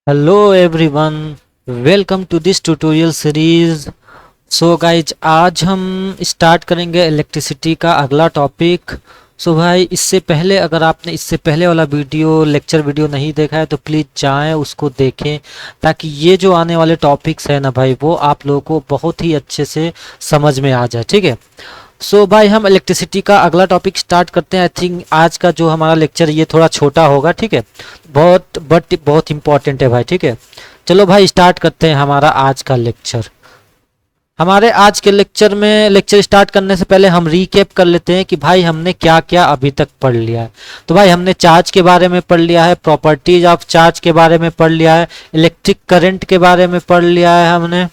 Hello everyone, welcome to this tutorial series. So guys, आज हम start करेंगे electricity का अगला टॉपिक। सो भाई, इससे पहले अगर आपने इससे पहले वाला लेक्चर वीडियो नहीं देखा है तो प्लीज़ जाएं उसको देखें, ताकि ये जो आने वाले टॉपिक्स है ना भाई, वो आप लोगों को बहुत ही अच्छे से समझ में आ जाए। ठीक है। सो भाई, हम इलेक्ट्रिसिटी का अगला टॉपिक स्टार्ट करते हैं। आई थिंक आज का जो हमारा लेक्चर ये थोड़ा छोटा होगा। ठीक है, बहुत इंपॉर्टेंट है भाई। ठीक है, चलो भाई स्टार्ट करते हैं हमारा आज का लेक्चर। हमारे आज के लेक्चर स्टार्ट करने से पहले हम रीकैप कर लेते हैं कि भाई हमने क्या क्या अभी तक पढ़ लिया है। तो भाई हमने चार्ज के बारे में पढ़ लिया है, प्रॉपर्टीज ऑफ चार्ज के बारे में पढ़ लिया है, इलेक्ट्रिक करंट के बारे में पढ़ लिया है, हमने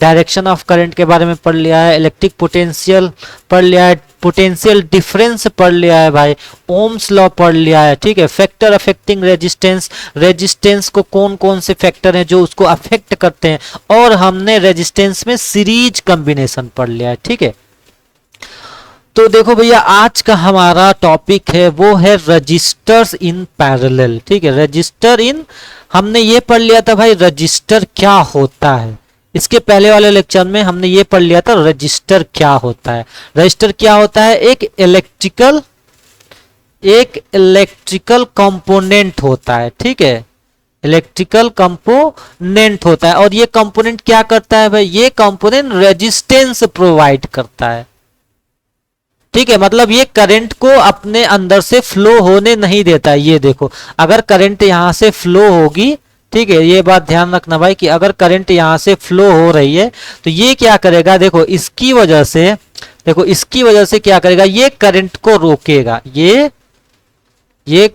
डायरेक्शन ऑफ करंट के बारे में पढ़ लिया है, इलेक्ट्रिक पोटेंशियल पढ़ लिया है, पोटेंशियल डिफरेंस पढ़ लिया है भाई, ओम्स लॉ पढ़ लिया है। ठीक है, फैक्टर अफेक्टिंग रेजिस्टेंस, रेजिस्टेंस को कौन कौन से फैक्टर हैं जो उसको अफेक्ट करते हैं, और हमने रेजिस्टेंस में सीरीज कॉम्बिनेशन पढ़ लिया है। ठीक है, तो देखो भैया, आज का हमारा टॉपिक है वो है रजिस्टर्स इन पैरेलल। ठीक है, रजिस्टर इन, हमने ये पढ़ लिया था भाई रजिस्टर क्या होता है। इसके पहले वाले लेक्चर में हमने ये पढ़ लिया था रजिस्टर क्या होता है। रजिस्टर क्या होता है? एक इलेक्ट्रिकल कंपोनेंट होता है। ठीक है, इलेक्ट्रिकल कंपोनेंट होता है, और ये कंपोनेंट क्या करता है भाई? ये कंपोनेंट रेजिस्टेंस प्रोवाइड करता है। ठीक है, मतलब ये करंट को अपने अंदर से फ्लो होने नहीं देता है। ये देखो, अगर करंट यहां से फ्लो होगी, ठीक है, ये बात ध्यान रखना भाई कि अगर करंट यहां से फ्लो हो रही है तो ये क्या करेगा? देखो इसकी वजह से, क्या करेगा? ये करंट को रोकेगा, ये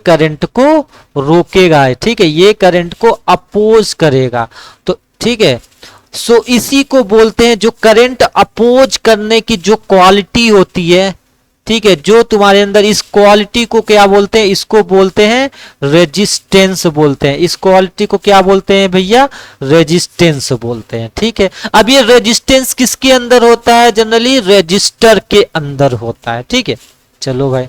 करंट को रोकेगा। ठीक है, ये करंट को अपोज करेगा। तो ठीक है, सो इसी को बोलते हैं, जो करंट अपोज करने की जो क्वालिटी होती है, ठीक है, जो तुम्हारे अंदर, इस क्वालिटी को क्या बोलते हैं? इसको बोलते हैं रेजिस्टेंस बोलते हैं। इस क्वालिटी को क्या बोलते हैं भैया? रेजिस्टेंस बोलते हैं। ठीक है, अब ये रेजिस्टेंस किसके अंदर होता है? जनरली रजिस्टर के अंदर होता है। ठीक है, चलो भाई,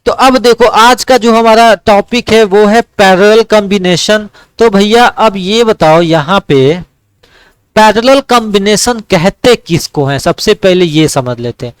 तो अब देखो आज का जो हमारा टॉपिक है वो है पैरेलल कॉम्बिनेशन। तो भैया अब ये बताओ, यहां पे पैरेलल कॉम्बिनेशन कहते किसको हैं? सबसे पहले ये समझ लेते हैं।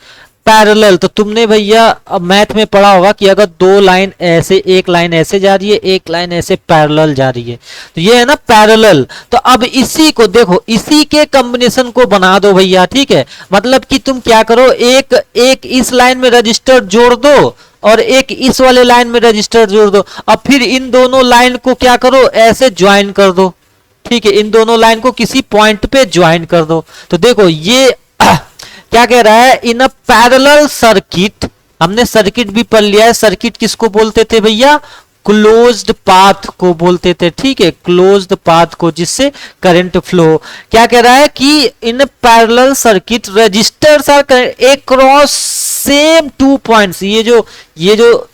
पैरेलल, तो तुमने भैया अब मैथ में पढ़ा होगा कि अगर दो लाइन ऐसे, एक लाइन ऐसे जा रही है, एक लाइन ऐसे पैरेलल जा रही है, तो ये है ना पैरेलल। तो अब इसी को देखो, इसी के कॉम्बिनेशन को बना दो भैया। ठीक है, मतलब कि तुम क्या करो, एक इस लाइन में रजिस्टर जोड़ दो और एक इस वाले लाइन में रजिस्टर जोड़ दो। अब फिर इन दोनों लाइन को क्या करो, ऐसे ज्वाइन कर दो। ठीक है, इन दोनों लाइन को किसी पॉइंट पे ज्वाइन कर दो। तो देखो ये क्या कह रहा है? इन अ पैरेलल सर्किट, हमने सर्किट भी पढ़ लिया है। सर्किट किसको बोलते थे भैया? क्लोज्ड पाथ को बोलते थे। ठीक है, क्लोज्ड पाथ को, जिससे करंट फ्लो। क्या कह रहा है कि in parallel circuit resistors are across same two points. ये जो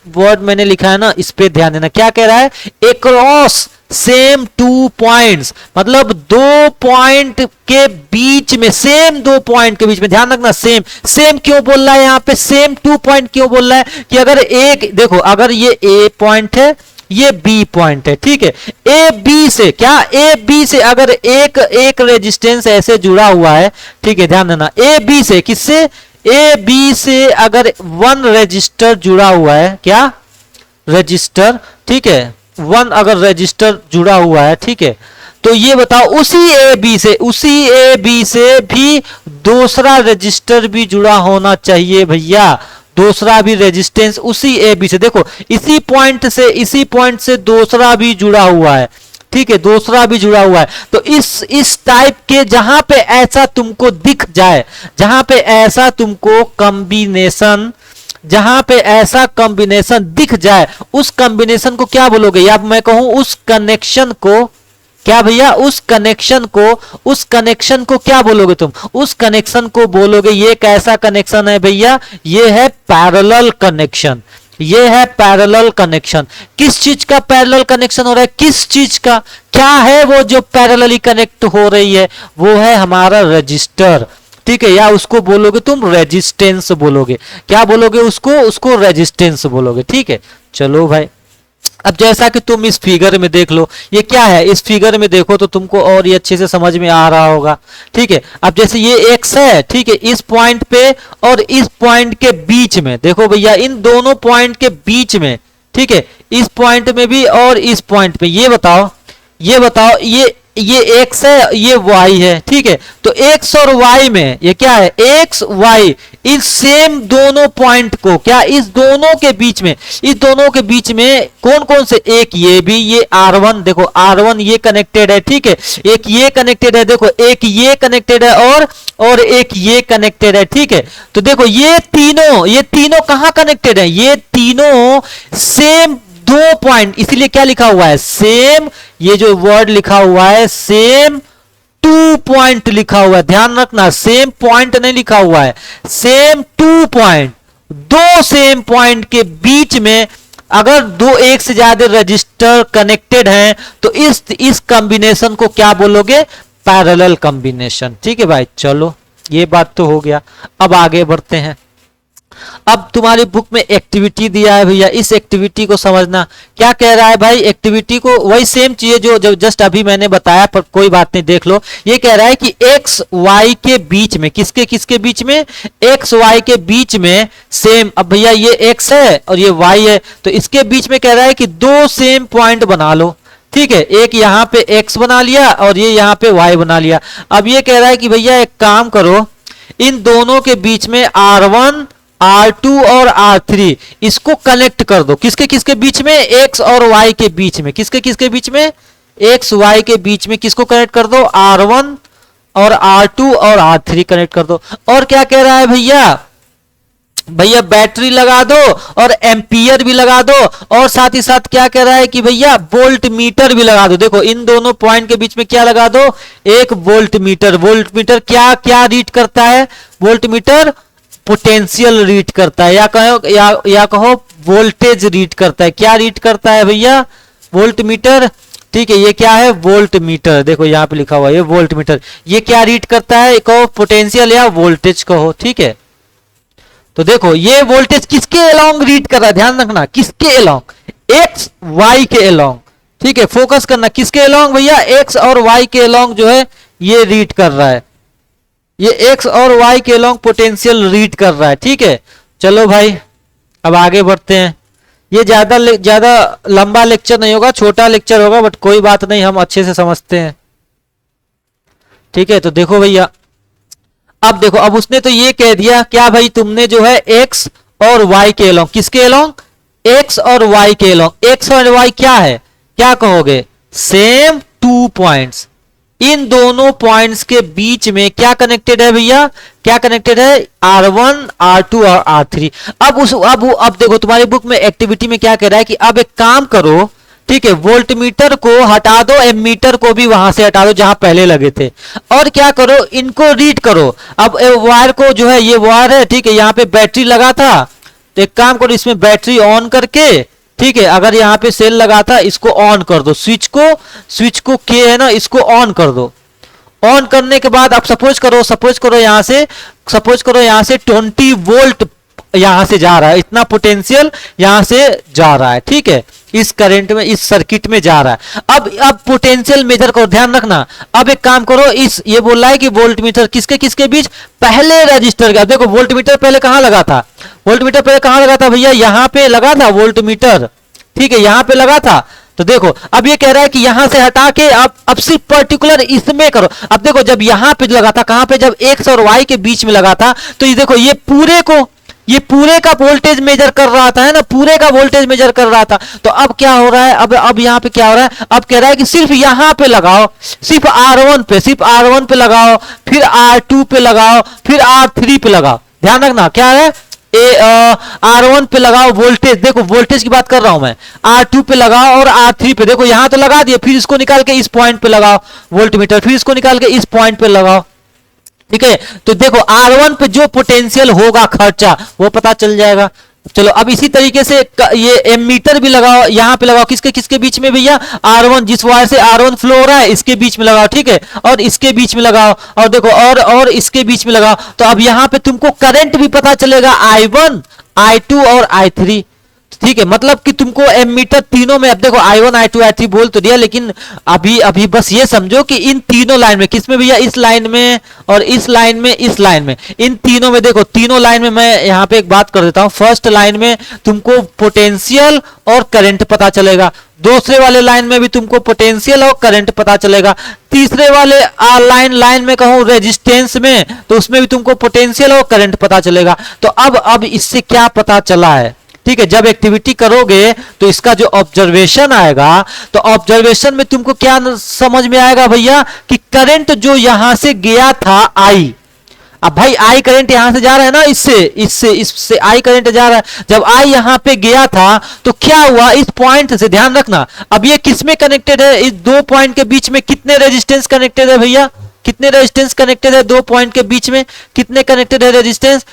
वर्ड मैंने लिखा है ना, इस पे ध्यान देना। क्या कह रहा है? अक्रॉस सेम टू पॉइंट्स, मतलब दो पॉइंट के बीच में, सेम दो पॉइंट के बीच में। ध्यान रखना, सेम सेम क्यों बोल रहा है यहां पे? सेम टू पॉइंट क्यों बोल रहा है? कि अगर एक, देखो, अगर ये ए पॉइंट है, ये बी पॉइंट है। ठीक है, ए बी से, क्या ए बी से अगर एक रेजिस्टेंस ऐसे जुड़ा हुआ है, ठीक है, ध्यान देना, ए बी से, किससे? ए बी से अगर वन रजिस्टर जुड़ा हुआ है, क्या रजिस्टर, ठीक है, वन अगर रजिस्टर जुड़ा हुआ है, ठीक है, तो ये बताओ उसी ए बी से भी दूसरा रजिस्टर भी जुड़ा होना चाहिए भैया। दूसरा भी रेजिस्टेंस उसी ए बी से, देखो इसी पॉइंट से दूसरा भी जुड़ा हुआ है। ठीक है, दूसरा भी जुड़ा हुआ है। तो इस टाइप के, जहां पे ऐसा तुमको दिख जाए, जहां पे ऐसा तुमको कॉम्बिनेशन, जहां पे ऐसा कॉम्बिनेशन दिख जाए, उस कॉम्बिनेशन को क्या बोलोगे? या मैं कहूं उस कनेक्शन को, क्या भैया? उस कनेक्शन को क्या बोलोगे तुम? उस कनेक्शन को बोलोगे, ये कैसा कनेक्शन है भैया? ये है पैरेलल कनेक्शन। ये है पैरेलल कनेक्शन। किस चीज का पैरेलल कनेक्शन हो रहा है? किस चीज का? क्या है वो जो पैरेलली कनेक्ट हो रही है? वो है हमारा रजिस्टर। ठीक है, या उसको बोलोगे तुम रेजिस्टेंस बोलोगे। क्या बोलोगे उसको? उसको रेजिस्टेंस बोलोगे। ठीक है, चलो भाई, अब जैसा कि तुम इस फिगर में देख लो, ये क्या है, इस फिगर में देखो तो तुमको और ये अच्छे से समझ में आ रहा होगा। ठीक है, अब जैसे ये एक्स है, ठीक है, इस पॉइंट पे और इस पॉइंट के बीच में देखो भैया, इन दोनों पॉइंट के बीच में, ठीक है, इस पॉइंट में भी और इस पॉइंट पे, ये बताओ, ये x है, ये y है। ठीक है, तो x और y में ये क्या है, x y, इस सेम दोनों पॉइंट को क्या, इस दोनों के बीच में कौन कौन से, एक ये भी, ये R1 देखो, R1 ये कनेक्टेड है। ठीक है, एक ये कनेक्टेड है, देखो एक ये कनेक्टेड है और एक ये कनेक्टेड है। ठीक है, तो देखो ये तीनों कहां कनेक्टेड है, ये तीनों सेम दो पॉइंट, इसीलिए क्या लिखा हुआ है, सेम, ये जो वर्ड लिखा हुआ है सेम टू पॉइंट लिखा हुआ है, ध्यान रखना, सेम पॉइंट नहीं लिखा हुआ है, सेम टू पॉइंट, दो सेम पॉइंट के बीच में अगर दो एक से ज्यादा रजिस्टर कनेक्टेड हैं तो इस कॉम्बिनेशन को क्या बोलोगे, पैरेलल कॉम्बिनेशन। ठीक है भाई, चलो ये बात तो हो गया। अब आगे बढ़ते हैं। अब तुम्हारी बुक में एक्टिविटी दिया है भैया, इस एक्टिविटी को समझना, क्या कह रहा है भाई, एक्टिविटी को वही सेम चीज जो जस्ट अभी मैंने बताया, पर कोई बात नहीं, देख लो। ये कह रहा है कि एक्स वाई के बीच में, किसके बीच में, एक्स वाई के बीच में सेम, अब भैया ये एक्स है और ये वाई है, तो इसके बीच में कह रहा है कि दो सेम पॉइंट बना लो। ठीक है, एक यहां पे x बना लिया और ये यहां पे y बना लिया। अब ये कह रहा है कि भैया एक काम करो, इन दोनों के बीच में R1 R2 और R3 इसको कनेक्ट कर दो, किसके बीच में, x और y के बीच में, किसके बीच में, x y के बीच में, किसको कनेक्ट कर दो, R1 और R2 और R3 कनेक्ट कर दो। और क्या कह रहा है भैया बैटरी लगा दो और एम्पियर भी लगा दो, और साथ ही साथ क्या कह रहा है कि भैया वोल्ट मीटर भी लगा दो। देखो इन दोनों पॉइंट के बीच में क्या लगा दो, एक वोल्ट मीटर क्या रीड करता है, वोल्ट मीटर पोटेंशियल रीड करता है, या कहो वोल्टेज रीड करता है। क्या रीड करता है भैया, वोल्ट मीटर। ठीक है, ये क्या है, वोल्ट मीटर, देखो यहाँ पे लिखा हुआ है ये वोल्ट मीटर। ये क्या रीड करता है, कहो पोटेंशियल या वोल्टेज कहो। ठीक है, तो देखो ये वोल्टेज किसके अलोंग रीड कर रहा है, ध्यान रखना, किसके अलोंग, एक्स वाई के अलोंग। ठीक है, फोकस करना, किसके अलोंग भैया, एक्स और वाई के अलोंग जो है ये रीड कर रहा है, ये एक्स और वाई के अलोंग पोटेंशियल रीड कर रहा है। ठीक है, चलो भाई अब आगे बढ़ते हैं। ये ज्यादा लंबा लेक्चर नहीं होगा, छोटा लेक्चर होगा, बट कोई बात नहीं, हम अच्छे से समझते हैं। ठीक है, तो देखो भैया, अब देखो, अब उसने तो ये कह दिया, क्या भाई, तुमने जो है एक्स और वाई के अलोंग, किसके अलोंग, एक्स और वाई के अलोंग, एक्स और वाई क्या है, क्या कहोगे, सेम टू पॉइंट्स, इन दोनों पॉइंट्स के बीच में क्या कनेक्टेड है भैया, क्या कनेक्टेड है, R1 R2 और R3। अब देखो तुम्हारी बुक में एक्टिविटी में क्या कह रहा है कि अब एक काम करो, ठीक है, वोल्ट मीटर को हटा दो, एमीटर को भी वहां से हटा दो जहां पहले लगे थे, और क्या करो, इनको रीड करो। अब वायर को जो है, ये वायर है, ठीक है, यहाँ पे बैटरी लगा था, तो एक काम करो, इसमें बैटरी ऑन करके, ठीक है, अगर यहाँ पे सेल लगा था इसको ऑन कर दो, स्विच को के है ना, इसको ऑन कर दो। ऑन करने के बाद अब सपोज करो यहाँ से 20 वोल्ट यहां से जा रहा है, इतना पोटेंशियल यहां से जा रहा है। ठीक है, इस करंट में, इस सर्किट में जा रहा है। अब पोटेंशियल मेजर करो, ध्यान रखना। अब एक काम करो, ये बोल रहा है कि वोल्ट मीटर किसके बीच, पहले रजिस्टर का। देखो वोल्ट मीटर पहले कहां लगा था, भैया यहां पे लगा था वोल्ट मीटर। ठीक है, यहां पे लगा था। तो देखो अब ये कह रहा है कि यहां से हटा के अब सिर्फ पर्टिकुलर इसमें करो। अब देखो जब यहां पे लगा था, कहां पे, जब एक्स और वाई के बीच में लगा था, तो ये देखो ये पूरे का वोल्टेज मेजर कर रहा था, है ना, पूरे का वोल्टेज मेजर कर रहा था। तो अब क्या हो रहा है, अब यहाँ पे क्या हो रहा है, अब कह रहा है कि सिर्फ यहाँ पे लगाओ, सिर्फ R1 पे लगाओ, फिर R2 पे लगाओ, फिर R3 पे लगाओ। ध्यान रखना क्या है, R1 पे लगाओ वोल्टेज, देखो वोल्टेज की बात कर रहा हूं मैं, R2 पे लगाओ और R3 पे, देखो यहां तो लगा दिए, फिर इसको निकाल के इस पॉइंट पे लगाओ वोल्ट मीटर, फिर इसको निकाल के इस पॉइंट पे लगाओ। ठीक है, तो देखो R1 पे जो पोटेंशियल होगा खर्चा वो पता चल जाएगा। चलो अब इसी तरीके से ये एमीटर भी लगाओ, यहां पे लगाओ, किसके बीच में भैया, R1, जिस वायर से R1 फ्लो हो रहा है इसके बीच में लगाओ। ठीक है, और इसके बीच में लगाओ, और देखो और इसके बीच में लगाओ। तो अब यहां पे तुमको करंट भी पता चलेगा, I1 I2 और I3। ठीक है, मतलब कि तुमको एमीटर तीनों में, अब देखो I1 I2 I3 बोल तो दिया, लेकिन अभी अभी बस ये समझो कि इन तीनों लाइन में, किसमें भैया, इस लाइन में और इस लाइन में, इस लाइन में, इन तीनों में देखो, तीनों लाइन में मैं यहाँ पे एक बात कर देता हूँ। फर्स्ट लाइन में तुमको पोटेंशियल और करंट पता चलेगा, दूसरे वाले लाइन में भी तुमको पोटेंशियल और करंट पता चलेगा, तीसरे वाले लाइन में कहूं रेजिस्टेंस में, तो उसमें भी तुमको पोटेंशियल और करंट पता चलेगा। तो अब इससे क्या पता चला है, ठीक है, जब एक्टिविटी करोगे तो इसका जो ऑब्जर्वेशन आएगा, तो ऑब्जर्वेशन में तुमको क्या समझ में आएगा भैया, कि करंट जो यहां से गया था आई, अब भाई आई करंट यहां से जा रहा है ना, इससे आई करंट जा रहा है, जब आई यहां पे गया था तो क्या हुआ, इस पॉइंट से ध्यान रखना, अब ये किस में कनेक्टेड है, इस दो पॉइंट के बीच में कितने रेजिस्टेंस कनेक्टेड है भैया, कितने रेजिस्टेंस कनेक्टेड है, दो पॉइंट के बीच में कितने कनेक्टेड है रेजिस्टेंस,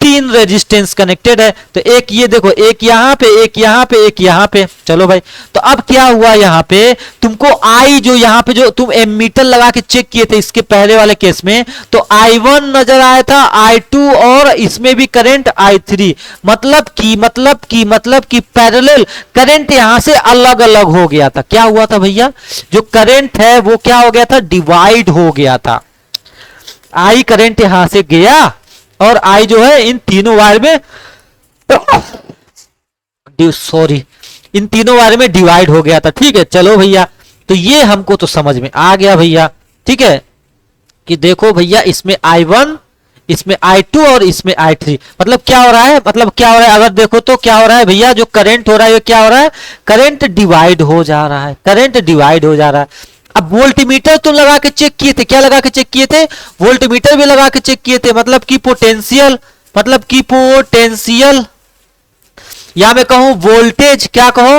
3 रेजिस्टेंस कनेक्टेड है। तो एक ये देखो, एक यहां पे, एक यहां पे, एक यहां पे, चलो भाई, तो अब क्या हुआ यहां पे, तुमको आई जो यहां पे जो तुम एमीटर लगा के चेक किए थे इसके पहले वाले केस में, तो I1 नजर आया था, I2 और इसमें भी करंट I3, मतलब कि पैरेलल करंट यहां से अलग अलग हो गया था। क्या हुआ था भैया, जो करंट है वो क्या हो गया था, डिवाइड हो गया था। आई करंट यहां से गया और आई जो है इन तीनों वायर में इन तीनों वायर में डिवाइड हो गया था। ठीक है, चलो भैया, तो ये हमको तो समझ में आ गया भैया। ठीक है, कि देखो भैया, इसमें I1, इसमें I2 और इसमें I3, मतलब क्या हो रहा है, अगर देखो तो क्या हो रहा है भैया, जो करंट हो रहा है, क्या हो रहा है, करंट डिवाइड हो जा रहा है, करंट डिवाइड हो जा रहा है। अब वोल्टमीटर तुम लगा के चेक किए थे, क्या लगा के चेक किए थे, वोल्टमीटर भी लगा के चेक किए थे, मतलब कि पोटेंशियल, या मैं कहूं वोल्टेज, क्या कहो,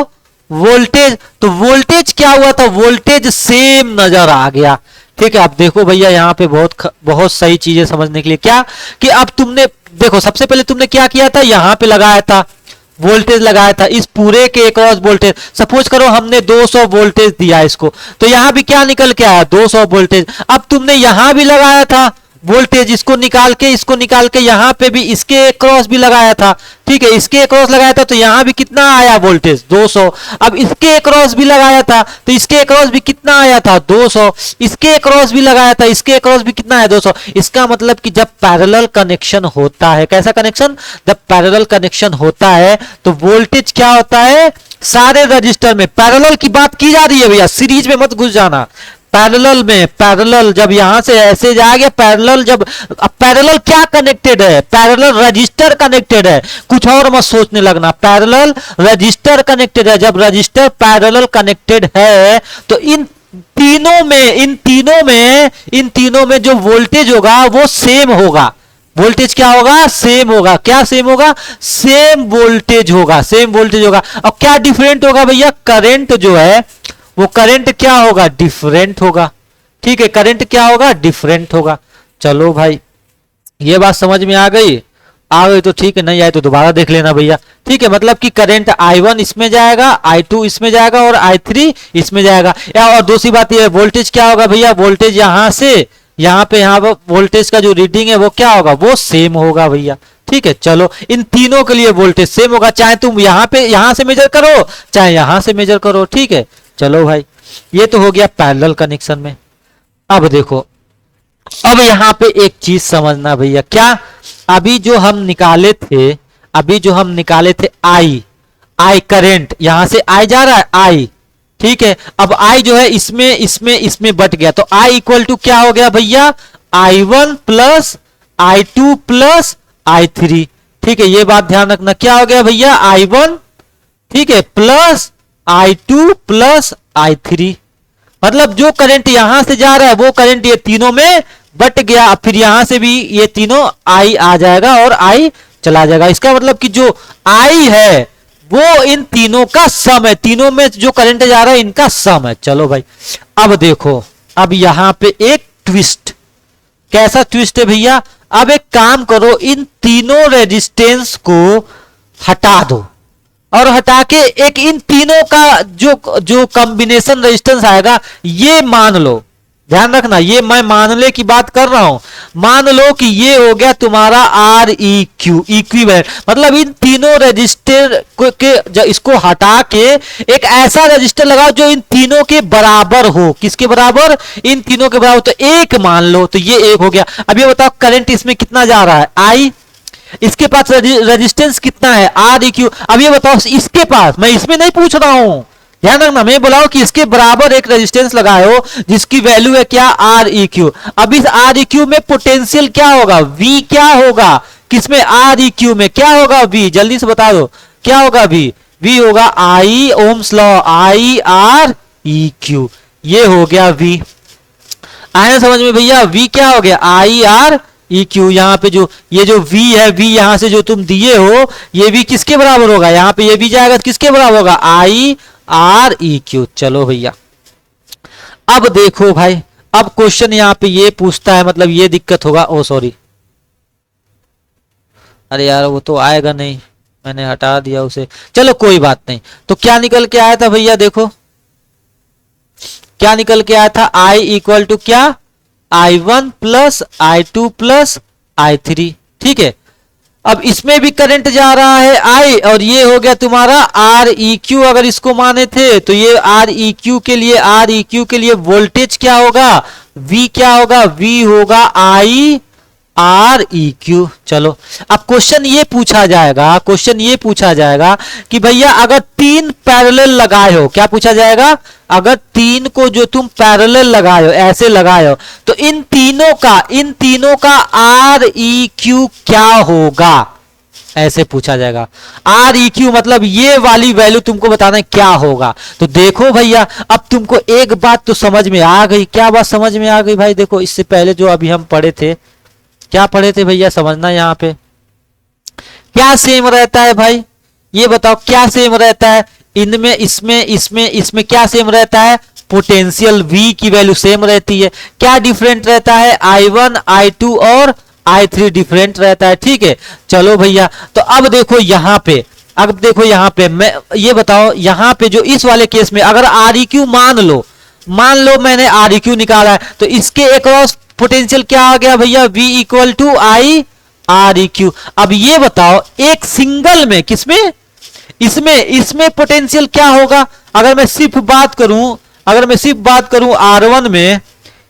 वोल्टेज, तो वोल्टेज क्या हुआ था, वोल्टेज सेम नजर आ गया। ठीक है, अब देखो भैया, यहाँ पे बहुत सही चीजें समझने के लिए, क्या कि अब तुमने देखो, सबसे पहले तुमने क्या किया था, यहां पे लगाया था वोल्टेज, लगाया था इस पूरे के अक्रॉस वोल्टेज, सपोज करो हमने 200 वोल्टेज दिया इसको, तो यहां भी क्या निकल के आया, 200 वोल्टेज। अब तुमने यहां भी लगाया था वोल्टेज, इसको निकाल के यहां पे भी इसके क्रॉस भी लगाया था। ठीक है, इसके क्रॉस लगाया था तो यहां भी कितना आया वोल्टेज, 200। अब इसके क्रॉस भी लगाया था तो इसके क्रॉस भी कितना आया था, 200। इसके क्रॉस भी लगाया था, इसके क्रॉस भी कितना है, 200। इसका मतलब कि जब पैरेलल कनेक्शन होता है, कैसा कनेक्शन, जब पैरेलल कनेक्शन होता है तो वोल्टेज क्या होता है, सारे रजिस्टर में, पैरेलल की बात की जा रही है भैया, सीरीज में मत घुस जाना, पैरेलल जब यहां से ऐसे जाएगा, पैरेलल जब, अब पैरेलल क्या कनेक्टेड है, पैरेलल रजिस्टर कनेक्टेड है, कुछ और मत सोचने लगना, पैरेलल रजिस्टर कनेक्टेड है। जब रजिस्टर पैरेलल कनेक्टेड है तो इन तीनों में जो वोल्टेज होगा वो सेम होगा, वोल्टेज क्या होगा, सेम होगा, क्या सेम होगा, सेम वोल्टेज होगा। अब क्या डिफरेंट होगा भैया, करंट जो है वो करंट क्या होगा, डिफरेंट होगा। ठीक है, करंट क्या होगा, डिफरेंट होगा। चलो भाई, ये बात समझ में आ गई तो ठीक है, नहीं आए तो दोबारा देख लेना भैया। ठीक है, मतलब कि करंट I1 इसमें जाएगा, I2 इसमें जाएगा और I3 इसमें जाएगा। या और दूसरी बात ये, वोल्टेज क्या होगा भैया, वोल्टेज यहां से यहाँ पे वोल्टेज का जो रीडिंग है वो क्या होगा, वो सेम होगा भैया। ठीक है, चलो, इन तीनों के लिए वोल्टेज सेम होगा, चाहे तुम यहां से मेजर करो, चाहे यहां से मेजर करो। ठीक है, चलो भाई, ये तो हो गया पैरेलल कनेक्शन में। अब देखो, अब यहां पे एक चीज समझना भैया, क्या, अभी जो हम निकाले थे आई करंट, यहां से आई जा रहा है आई। ठीक है, अब आई जो है इसमें बट गया, तो आई इक्वल टू क्या हो गया भैया, I1 plus I2 plus I3। ठीक है, ये बात ध्यान रखना, क्या हो गया भैया, I1, ठीक है, प्लस I2 प्लस I3, मतलब जो करंट यहां से जा रहा है वो करंट ये तीनों में बट गया, फिर यहां से भी ये तीनों I आ जाएगा और I चला जाएगा। इसका मतलब कि जो I है वो इन तीनों का सम है, तीनों में जो करंट जा रहा है इनका सम है। चलो भाई, अब देखो, अब यहां पे एक ट्विस्ट, कैसा ट्विस्ट है भैया, अब एक काम करो, इन तीनों रेजिस्टेंस को हटा दो और हटा के एक इन तीनों का जो कॉम्बिनेशन रेजिस्टेंस आएगा, ये मान लो ध्यान रखना, ये मैं मानने की बात कर रहा हूं। मान लो कि ये हो गया तुम्हारा आर ई क्यू इक्विवेलेंट, मतलब इन तीनों रजिस्टर इसको हटा के एक ऐसा रजिस्टर लगाओ जो इन तीनों के बराबर हो। किसके बराबर? इन तीनों के बराबर। तो एक मान लो, तो ये एक हो गया। अब ये बताओ करंट इसमें कितना जा रहा है? आई। इसके पास रेजिस्टेंस कितना है? Are E Q. अब ये बताओ इसके पास, मैं इसमें नहीं पूछ रहा हूं, ध्यान रखना, मैं बोला कि इसके बराबर एक रेजिस्टेंस लगाए हो जिसकी वैल्यू है क्या? Are E Q. अब इस आर ई क्यू में पोटेंशियल क्या होगा? वी क्या होगा? किसमें? आर ई क्यू में क्या होगा? वी। जल्दी से बता दो क्या होगा? वी। वी होगा I, Ohm's law, I R E Q. ये हो गया वी। आया समझ में भैया? वी क्या हो गया? आई आर ई क्यू। यहाँ पे जो ये जो v है, v यहां से जो तुम दिए हो, ये v किसके बराबर होगा? यहाँ पे ये v जाएगा तो किसके बराबर होगा? आई आर ई क्यू। चलो भैया, अब देखो भाई, अब क्वेश्चन यहाँ पे ये पूछता है, मतलब ये दिक्कत होगा। ओ सॉरी, अरे यार वो तो आएगा नहीं, मैंने हटा दिया उसे। चलो कोई बात नहीं। तो क्या निकल के आया था भैया? देखो क्या निकल के आया था? I इक्वल टू क्या? I1 plus I2 plus I3। ठीक है, अब इसमें भी करंट जा रहा है I, और ये हो गया तुम्हारा आर ई क्यू। अगर इसको माने थे तो ये आर ई क्यू के लिए वोल्टेज क्या होगा? V क्या होगा? V होगा I आर ई क्यू। चलो अब क्वेश्चन ये पूछा जाएगा कि भैया अगर तीन पैरेलल लगाए हो, क्या पूछा जाएगा? अगर तीन को जो तुम पैरेलल लगाए हो, ऐसे लगाए हो, तो इन तीनों का आर ई क्यू क्या होगा? ऐसे पूछा जाएगा। आर ई क्यू मतलब ये वाली वैल्यू तुमको बताना है क्या होगा। तो देखो भैया, अब तुमको एक बात तो समझ में आ गई। क्या बात समझ में आ गई भाई? देखो इससे पहले जो अभी हम पढ़े थे, क्या पढ़े थे भैया? समझना, यहाँ पे क्या सेम रहता है भाई? ये बताओ क्या सेम रहता है इनमें, इसमें क्या सेम रहता है? पोटेंशियल V की वैल्यू सेम रहती है। क्या डिफरेंट रहता है? I1, I2 और I3 डिफरेंट रहता है। ठीक है, चलो भैया, तो अब देखो यहाँ पे, मैं ये बताओ, यहाँ पे जो इस वाले केस में अगर आर ई क्यू मान लो मैंने आर ई क्यू निकाला है, तो इसके अक्रॉस पोटेंशियल क्या आ गया भैया? V equal to I R E Q. अब ये बताओ एक सिंगल में, किसमें? इसमें पोटेंशियल क्या होगा? अगर मैं सिर्फ बात करूं R1 में,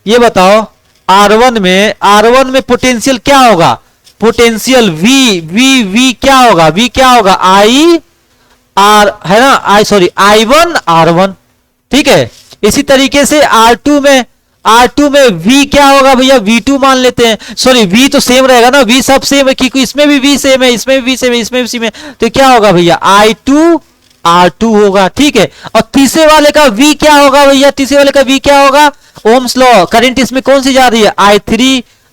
ये बताओ R1 में पोटेंशियल क्या होगा? पोटेंशियल V क्या होगा? V क्या होगा? आई आर, है ना, I1 R1। ठीक है, इसी तरीके से R2 में V क्या होगा भैया? V2 मान लेते हैं। सॉरी, V तो सेम रहेगा ना, V सब सेम है, क्योंकि इसमें भी V सेम है, इसमें भी V सेम है, इसमें भी सेम है। तो क्या होगा भैया? I2 R2 होगा। ठीक है, और तीसरे वाले का V क्या होगा भैया? तीसरे वाले का V क्या होगा? ओम्स लॉ, करंट इसमें कौन सी जा रही है?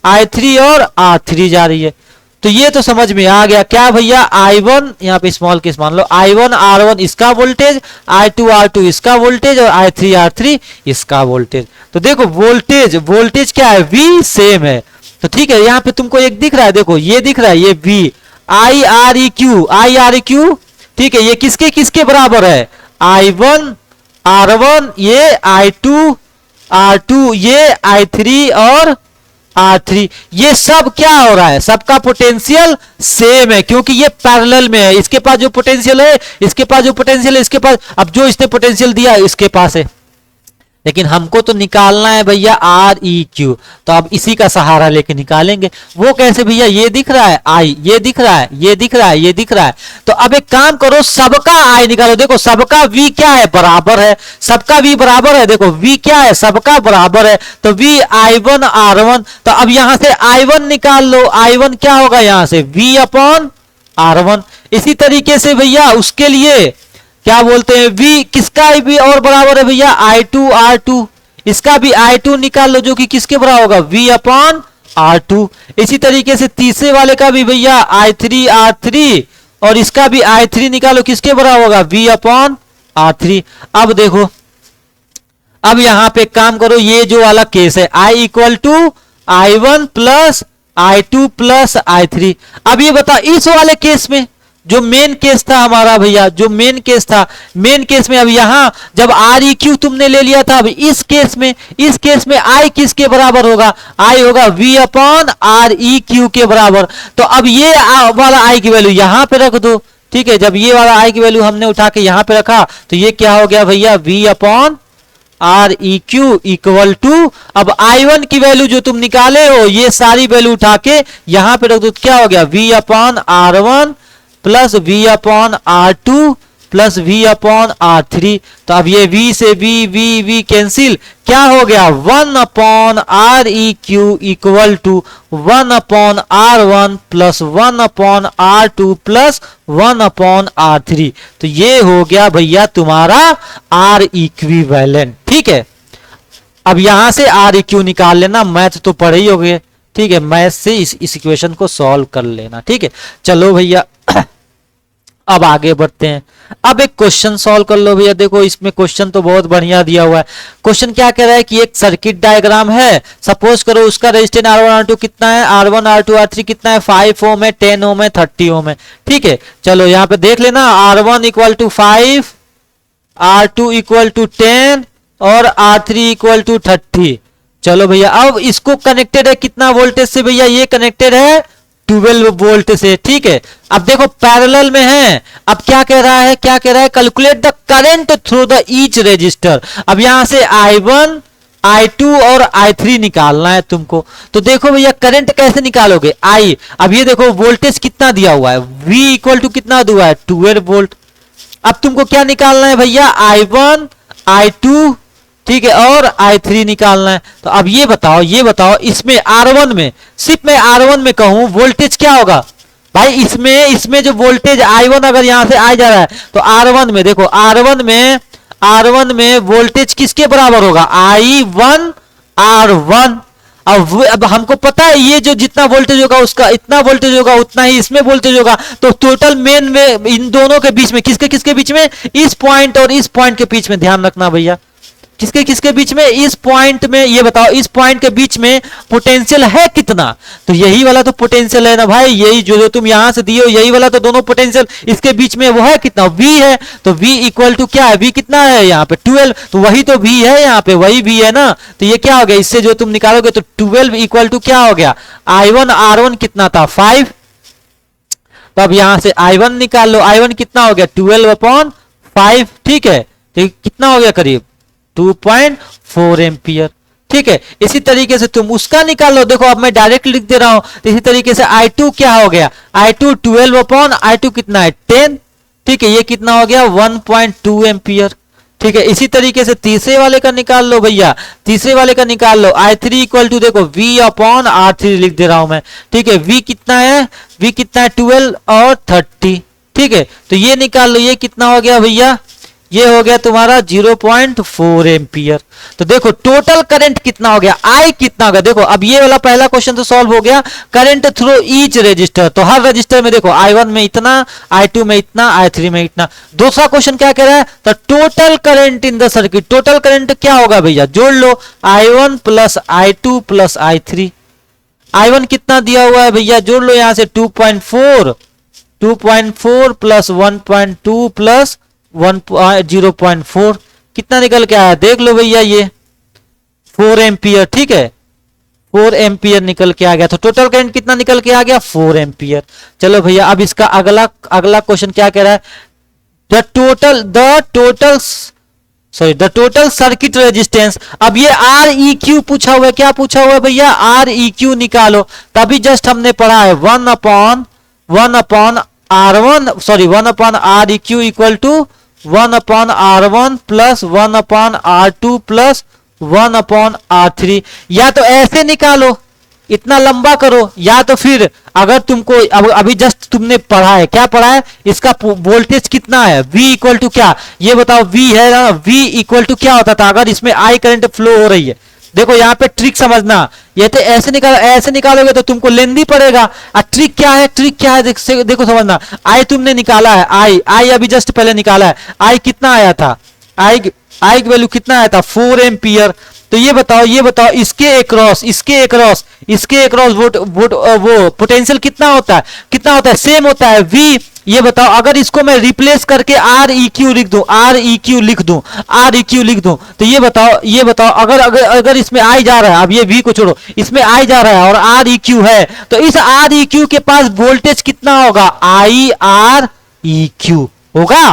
I3 और R3 जा रही है। तो ये तो समझ में आ गया। क्या भैया? I1 यहाँ पे स्मॉल केस मान लो, I1 R1 इसका वोल्टेज, I2 R2 इसका वोल्टेज, और I3 R3 इसका वोल्टेज। तो देखो वोल्टेज क्या है? V सेम है। तो ठीक है, यहाँ पे तुमको एक दिख रहा है, देखो ये दिख रहा है, ये V I R E Q। ठीक है, ये किसके बराबर है? I1 R1, ये I2 R2, ये I3 और R3। ये सब क्या हो रहा है? सबका पोटेंशियल सेम है, क्योंकि ये पैरेलल में है। इसके पास जो पोटेंशियल है, इसके पास जो पोटेंशियल है, इसके पास, अब जो इसने पोटेंशियल दिया है इसके पास है। लेकिन हमको तो निकालना है भैया आर ई क्यू, तो अब इसी का सहारा लेके निकालेंगे। वो कैसे भैया? ये दिख रहा है आई, ये दिख रहा है, ये दिख रहा है, ये दिख रहा है। तो अब एक काम करो, सबका आई निकालो। देखो सबका वी क्या है? बराबर है। सबका वी बराबर है। देखो वी क्या है? सबका बराबर है। तो वी I1 R1। तो अब यहां से I1 निकाल लो। I1 क्या होगा यहां से? V upon R1। इसी तरीके से भैया उसके लिए क्या बोलते हैं? V किसका भी और बराबर है भैया? I2 R2। इसका भी I2 निकाल लो, जो कि किसके बराबर होगा? V upon R2। इसी तरीके से तीसरे वाले का भी भैया I3 R3, और इसका भी I3 निकालो, किसके बराबर होगा? V upon R3। अब देखो, अब यहां पे काम करो, ये जो वाला केस है I equal to I1 plus I2 plus I3। अब ये बताओ इस वाले केस में जो मेन केस था हमारा भैया, जो मेन केस था, मेन केस में अब यहां जब आर ई क्यू तुमने ले लिया था, अब इस केस में आई किसके बराबर होगा, आई होगा V upon R E Q के बराबर। तो अब ये वाला आई की वैल्यू यहां पे रख दो, ठीक है। जब ये वाला आई की वैल्यू हमने उठा के यहां पे रखा तो ये क्या हो गया भैया, V upon R E Q equal to, अब आई वन की वैल्यू जो तुम निकाले हो ये सारी वैल्यू उठा के यहां पे रख दो, क्या हो गया V upon R one plus V upon R two plus V upon R three. तो अब ये v से v कैंसिल, क्या हो गया 1 upon R E Q equal to 1 upon R one plus 1 upon R two plus 1 upon R three. तो ये हो गया भैया तुम्हारा आर इक्विवेलेंट, ठीक है। अब यहां से आर ई क्यू निकाल लेना, मैथ तो पढ़े ही होगे, ठीक है। मैथ से इस इक्वेशन को सॉल्व कर लेना, ठीक है। चलो भैया अब आगे बढ़ते हैं। अब एक क्वेश्चन सॉल्व कर लो भैया। देखो इसमें क्वेश्चन तो बहुत बढ़िया दिया हुआ है। क्वेश्चन क्या कह रहा है कि एक सर्किट डायग्राम है, सपोज करो उसका रेजिस्टेंस R1 R2 कितना है, R1 R2 R3 कितना है, 5 ओम है, 10 ओम है, 30 ओम है, ठीक है। चलो यहाँ पे देख लेना, R1 equal to 5, R2 equal to 10 और R3 इक्वल टू 30। चलो भैया अब इसको कनेक्टेड है कितना वोल्टेज से भैया, ये कनेक्टेड है 12 वोल्ट से, ठीक है। अब देखो पैरेलल में है। अब क्या कह रहा है, क्या कह रहा है, calculate the current through the each resistor. अब यहां से I1 I2 और I3 निकालना है तुमको। तो देखो भैया करंट कैसे निकालोगे, I, अब ये देखो वोल्टेज कितना दिया हुआ है, V इक्वल टू कितना दिया हुआ है 12 वोल्ट। अब तुमको क्या निकालना है भैया, I1 I2, ठीक है, और I3 निकालना है। तो अब ये बताओ इसमें R1 में, सिर्फ मैं R1 में कहूं वोल्टेज क्या होगा भाई, इसमें जो वोल्टेज I1 अगर यहां से आ जा रहा है तो R1 में देखो, R1 में वोल्टेज किसके बराबर होगा, I1 R1। अब हमको पता है ये जो जितना वोल्टेज होगा उसका इतना वोल्टेज होगा, उतना ही इसमें वोल्टेज होगा। तो टोटल मेन में इन दोनों के बीच में, किसके बीच में, इस पॉइंट और इस पॉइंट के बीच में, ध्यान रखना भैया, किसके बीच में, इस पॉइंट में। ये बताओ इस पॉइंट के बीच में पोटेंशियल है कितना, तो यही वाला तो पोटेंशियल है ना भाई, यही जो तुम यहां से दिए हो यही वाला तो दोनों पोटेंशियल इसके बीच में वो है कितना, V है। तो V इक्वल टू क्या है, V कितना है यहाँ पे 12, तो वही तो V है यहाँ पे, वही V है ना। तो ये क्या हो गया, इससे जो तुम निकालोगे तो 12 इक्वल टू क्या हो गया, I1 R1 कितना था 5। तो अब यहां से I1 निकाल लो, I1 कितना हो गया 12/5, ठीक है। तो कितना हो गया करीब 2.4 एम्पियर, ठीक है। इसी तरीके से तुम उसका निकाल लो। देखो अब मैं डायरेक्ट लिख दे रहा हूं, तो इसी तरीके से I2 क्या हो गया, I2 12/I2 कितना है 10, ठीक है। ये कितना हो गया 1.2 एम्पियर, ठीक है। इसी तरीके से तीसरे वाले का निकाल लो भैया, तीसरे वाले का निकाल लो। I3 इक्वल टू देखो V/R3 लिख दे रहा हूं मैं, ठीक है। V कितना है, V कितना है 12 और 30, ठीक है। तो ये निकाल लो, ये कितना हो गया भैया, ये हो गया तुम्हारा 0.4 एम्पियर। तो देखो टोटल करंट कितना हो गया, I कितना हो गया। देखो अब ये वाला पहला क्वेश्चन तो सॉल्व हो गया, करंट थ्रू ईच रजिस्टर। तो हर रजिस्टर में देखो I1 में इतना, I2 में इतना, I3 में इतना। दूसरा क्वेश्चन क्या कह रहा है, तो total current in the circuit. Total current क्या होगा भैया, जोड़ लो I1 plus I2 plus I3। I1 कितना दिया हुआ है भैया, जोड़ लो यहां से 2.4 प्लस 1.2 प्लस 0.4 कितना निकल के आया, देख लो भैया, ये 4 एम्पियर, ठीक है। 4 एम्पियर निकल के आ गया। तो टोटल करंट कितना निकल के आ गया 4 एम्पियर। चलो भैया अब इसका अगला क्वेश्चन क्या कह रहा है, द टोटल सर्किट रेजिस्टेंस। अब ये Req पूछा हुआ है, क्या पूछा हुआ है भैया, Req निकालो। तभी जस्ट हमने पढ़ा है 1 upon Req equal to 1 upon R1 plus 1 upon R2 plus 1 upon R3। या तो ऐसे निकालो, इतना लंबा करो, या तो फिर अगर तुमको अभी जस्ट तुमने पढ़ा है, क्या पढ़ा है, इसका वोल्टेज कितना है, V इक्वल टू क्या, ये बताओ, V है ना, V इक्वल टू क्या होता था अगर इसमें I करंट फ्लो हो रही है। देखो यहाँ पे ट्रिक समझना, ये तो ऐसे निकालोगे तो तुमको लेंदी पड़ेगा। ट्रिक क्या है, देखो समझना। आई तुमने निकाला है, आई अभी जस्ट पहले निकाला है, आई कितना आया था, आई की वैल्यू कितना आया था 4 एम्पियर। तो ये बताओ इसके अक्रॉस वो पोटेंशियल कितना होता है सेम होता है V ये बताओ अगर इसको मैं रिप्लेस करके आर ई क्यू लिख दूं, आर ई क्यू लिख दूं, आर ई क्यू लिख दूं, तो ये बताओ अगर अगर अगर इसमें आई जा रहा है, अब ये वी को छोड़ो, इसमें आई जा रहा है और आर ई क्यू है, तो इस आर ई क्यू के पास वोल्टेज कितना होगा, आई आर ई क्यू होगा,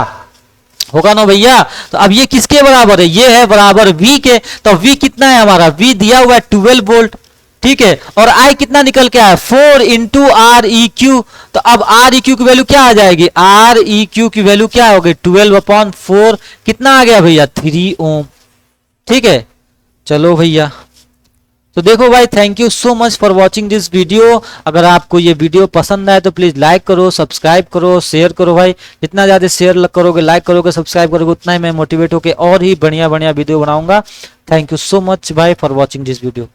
होगा ना भैया। तो अब ये किसके बराबर है, ये है बराबर V के। तो V कितना है हमारा, V दिया हुआ है 12 वोल्ट, ठीक है, और I कितना निकल के आया 4 इंटू आर ई क्यू। तो अब आर ई क्यू की वैल्यू क्या आ जाएगी, आर ई क्यू की वैल्यू क्या होगी 12/4, कितना आ गया भैया 3 ओम, ठीक है। चलो भैया, तो देखो भाई, thank you so much for watching this video. अगर आपको ये वीडियो पसंद आए तो प्लीज लाइक करो, सब्सक्राइब करो, शेयर करो भाई। जितना ज्यादा शेयर करोगे, लाइक करोगे, सब्सक्राइब करोगे, उतना ही मैं मोटिवेट होकर और ही बढ़िया बढ़िया वीडियो बनाऊंगा। थैंक यू सो मच भाई फॉर वॉचिंग दिस वीडियो।